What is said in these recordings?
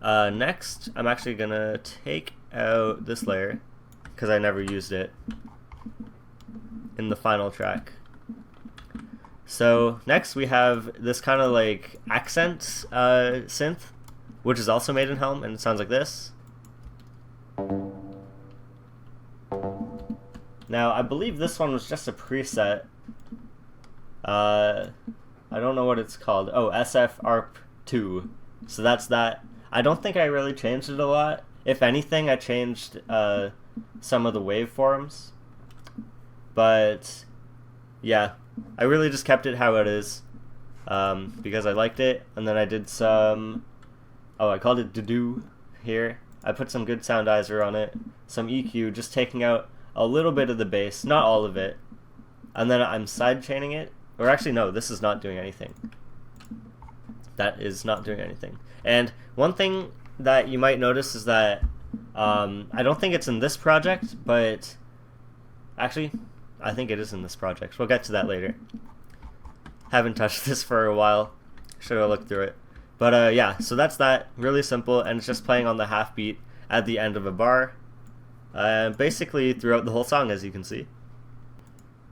Next, I'm actually gonna take out this layer because I never used it in the final track. So next we have this kind of like accent synth, which is also made in Helm, and it sounds like this. Now I believe this one was just a preset. I don't know what it's called. Oh, SF-ARP2. So that's that. I don't think I really changed it a lot. If anything, I changed some of the waveforms. But yeah, I really just kept it how it is because I liked it. And then I did some, I called it do here. I put some good soundizer on it, some EQ, just taking out a little bit of the bass, not all of it. And then I'm sidechaining it. Or actually, no, this is not doing anything. That is not doing anything. And one thing that you might notice is that I don't think it's in this project, but actually, I think it is in this project. We'll get to that later. Haven't touched this for a while. Should have looked through it. But yeah, so that's that. Really simple, and it's just playing on the half beat at the end of a bar. Basically throughout the whole song, as you can see.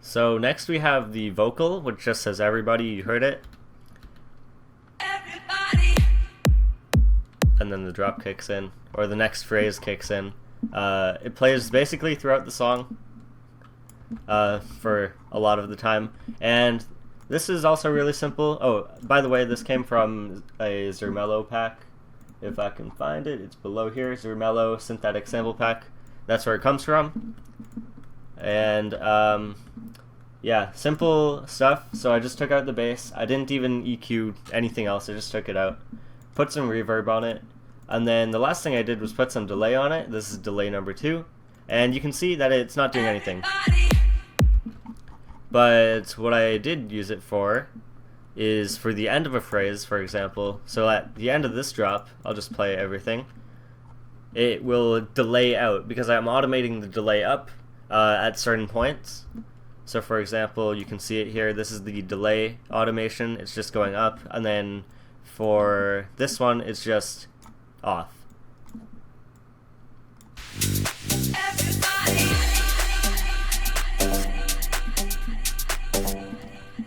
So next we have the vocal, which just says everybody, you heard it. Everybody. And then the drop kicks in, or the next phrase kicks in. It plays basically throughout the song for a lot of the time. And this is also really simple. Oh, by the way, this came from a Zermello pack. If I can find it, it's below here. Zermello Synthetic Sample Pack. That's where it comes from. And yeah, simple stuff. So I just took out the bass. I didn't even EQ anything else. I just took it out, put some reverb on it, and then the last thing I did was put some delay on it. This is delay number 2, and you can see that it's not doing anything. But what I did use it for is for the end of a phrase, for example. So at the end of this drop, I'll just play everything. It will delay out because I'm automating the delay up at certain points. So for example, you can see it here. This is the delay automation. It's just going up, and then for this one, it's just off.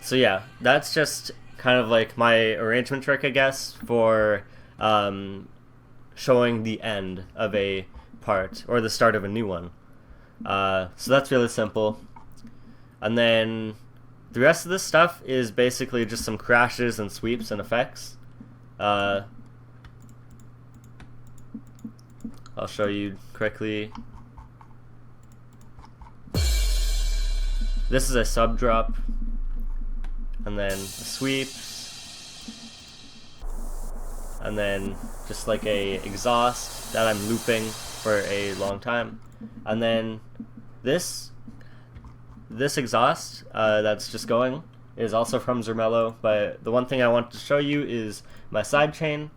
So yeah, that's just kind of like my arrangement trick, I guess, for showing the end of a part or the start of a new one. So that's really simple. And then the rest of this stuff is basically just some crashes and sweeps and effects. I'll show you quickly. This is a sub drop, and then sweeps, and then just like a exhaust that I'm looping for a long time, and then this exhaust that's just going is also from Zermello, but the one thing I want to show you is my sidechain,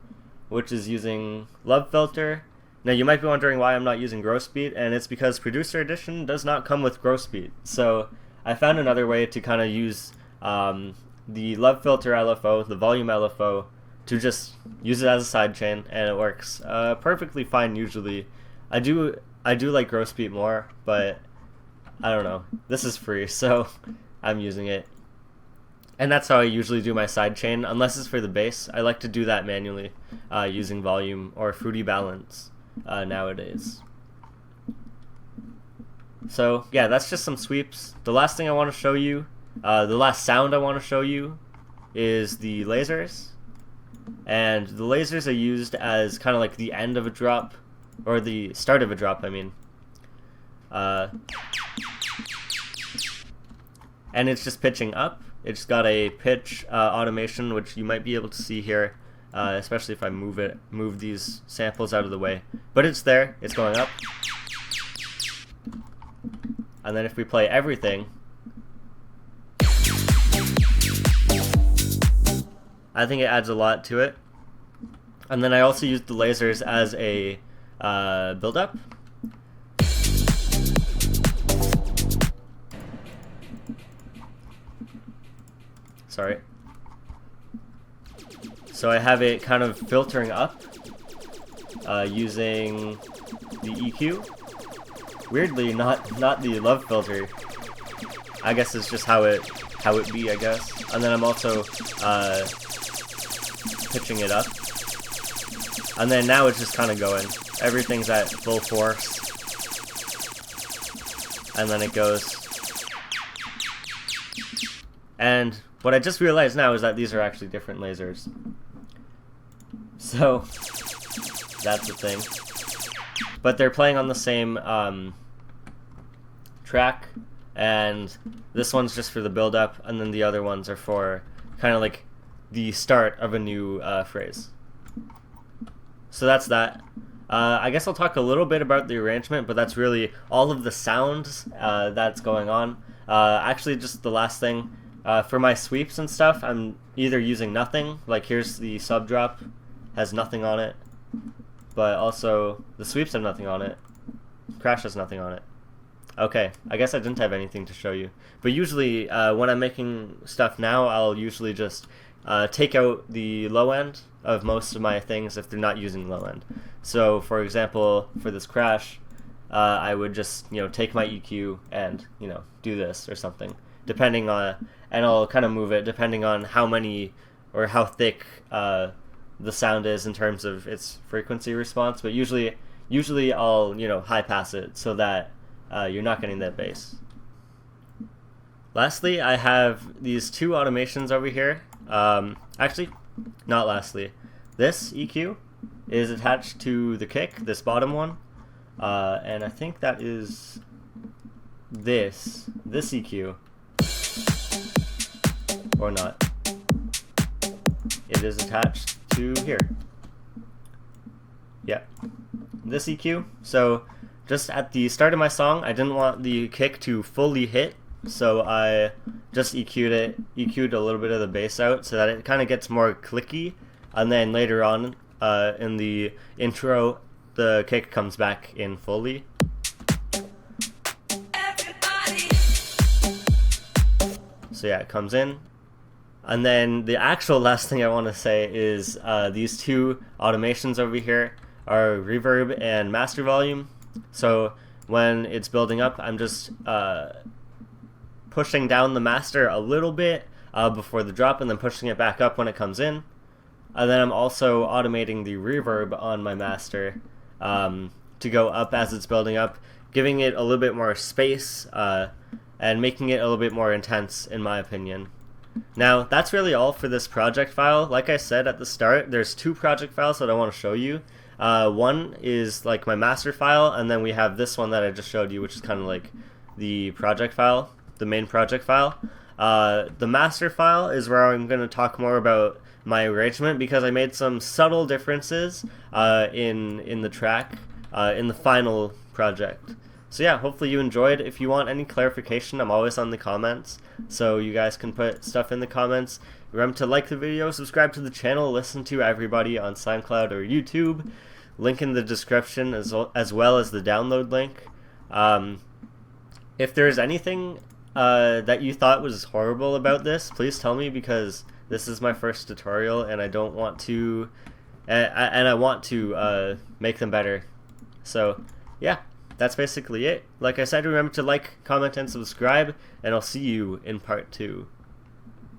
which is using Love Filter. Now you might be wondering why I'm not using Gross Beat, and it's because Producer Edition does not come with Gross Beat. So I found another way to kind of use the Love Filter LFO, the volume LFO, to just use it as a sidechain, and it works perfectly fine usually. I do like Gross Beat more, but I don't know. This is free, so I'm using it. And that's how I usually do my sidechain, unless it's for the bass. I like to do that manually using Volume or Fruity Balance nowadays. So yeah, that's just some sweeps. The last thing I want to show you, the last sound I want to show you is the lasers. And the lasers are used as kind of like the end of a drop, or the start of a drop, I mean. And it's just pitching up. It's got a pitch automation, which you might be able to see here, especially if I move these samples out of the way. But it's there. It's going up. And then if we play everything, I think it adds a lot to it. And then I also used the lasers as a build-up. Sorry. So I have it kind of filtering up, using the EQ. Weirdly, not the love filter. I guess it's just how it be, I guess. And then I'm also pitching it up. And then now it's just kind of going. Everything's at full force. And then it goes. And what I just realized now is that these are actually different lasers. So, that's the thing. But they're playing on the same track, and this one's just for the build-up, and then the other ones are for kind of like the start of a new phrase. So that's that. I guess I'll talk a little bit about the arrangement, but that's really all of the sounds that's going on. Actually, just the last thing. For my sweeps and stuff, I'm either using nothing, like here's the sub drop, has nothing on it, but also the sweeps have nothing on it, crash has nothing on it. Okay, I guess I didn't have anything to show you, but usually when I'm making stuff now, I'll usually just take out the low end of most of my things if they're not using low end. So for example, for this crash, I would just take my EQ and do this or something, depending on, and I'll kind of move it depending on how many or how thick the sound is in terms of its frequency response. But usually I'll high pass it so that you're not getting that bass. Lastly, I have these two automations over here. Actually, not lastly. This EQ is attached to the kick, this bottom one, and I think that is this EQ. Or not. It is attached to here. Yeah. This EQ. So just at the start of my song, I didn't want the kick to fully hit, so I just EQ'd a little bit of the bass out so that it kind of gets more clicky, and then later on in the intro, the kick comes back in fully. So yeah, it comes in. And then the actual last thing I want to say is these two automations over here are reverb and master volume. So when it's building up, I'm just pushing down the master a little bit before the drop, and then pushing it back up when it comes in. And then I'm also automating the reverb on my master to go up as it's building up, giving it a little bit more space and making it a little bit more intense, in my opinion. Now, that's really all for this project file. Like I said at the start, there's two project files that I want to show you. One is like my master file, and then we have this one that I just showed you, which is kind of like the project file, the main project file. The master file is where I'm going to talk more about my arrangement, because I made some subtle differences in the track in the final project. So yeah, hopefully you enjoyed. If you want any clarification, I'm always on the comments, so you guys can put stuff in the comments. Remember to like the video, subscribe to the channel, listen to everybody on SoundCloud or YouTube. Link in the description as well as the download link. If there's anything that you thought was horrible about this, please tell me, because this is my first tutorial and I don't want to, and I want to make them better. So yeah. That's basically it. Like I said, remember to like, comment, and subscribe, and I'll see you in part 2.